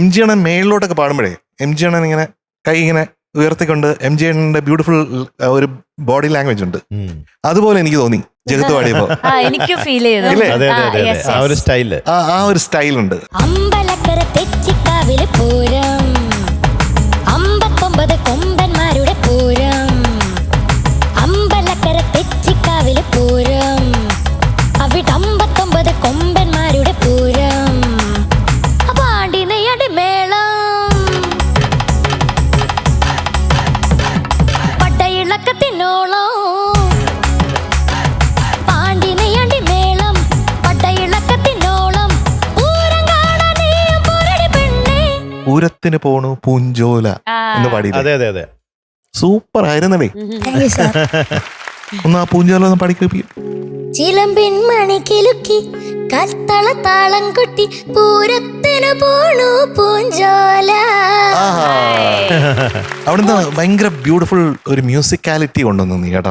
MG അണ്ണൻ മേളിലോട്ടൊക്കെ പാടുമ്പോഴേ MG അണ്ണൻ ഇങ്ങനെ കൈ ഇങ്ങനെ ഉയർത്തിക്കൊണ്ട് MG അണ്ണന്റെ ബ്യൂട്ടിഫുൾ ഒരു ബോഡി ലാംഗ്വേജ് ഉണ്ട്. അതുപോലെ എനിക്ക് തോന്നി ജഗത്ത് പാടിയപ്പോ. എനിക്ക് ഫീൽ ചെയ്തു. അതെ അതെ അതെ ആ ഒരു സ്റ്റൈല്, ആ ഒരു സ്റ്റൈലുണ്ട്. അമ്പലക്കര തെച്ചിക്കാവിലെ പൂരം, 59 കൊമ്പന്മാരുടെ പൂരം. അമ്പലക്കര തെച്ചിക്കാവിലെ പൂരം, അവിടെ 59 കൊമ്പന്മാരുടെ പൂരം. പാണ്ടി നെയ്യടി മേളം, പട്ടയിളക്കത്തിനോളം. പാണ്ടി നെയ്യടി മേളം, പട്ടയിളക്കത്തിനോളം. പൂരം കാണാൻ നീയും പോരടി പെണ്ണേ. പൂരത്തിന് പോണു പൂഞ്ചോല എന്ന് പാടി. അതെ അതെ അതെ, സൂപ്പർ ആയിരുന്നേ. ഒന്ന് ആ പൂഞ്ചോല ഒന്ന് പാടിക്കപ്പി. ചിലമ്പിൻ മണി കിലുക്കി കത്തള താളം കൊട്ടി പൂരത്തിന് പോണു പൂഞ്ചോല. അവിടുന്ന് ഭയങ്കര ബ്യൂട്ടിഫുൾ ഒരു മ്യൂസിക്കാലിറ്റി കൊണ്ടുവന്നു നീ കേട്ടോ.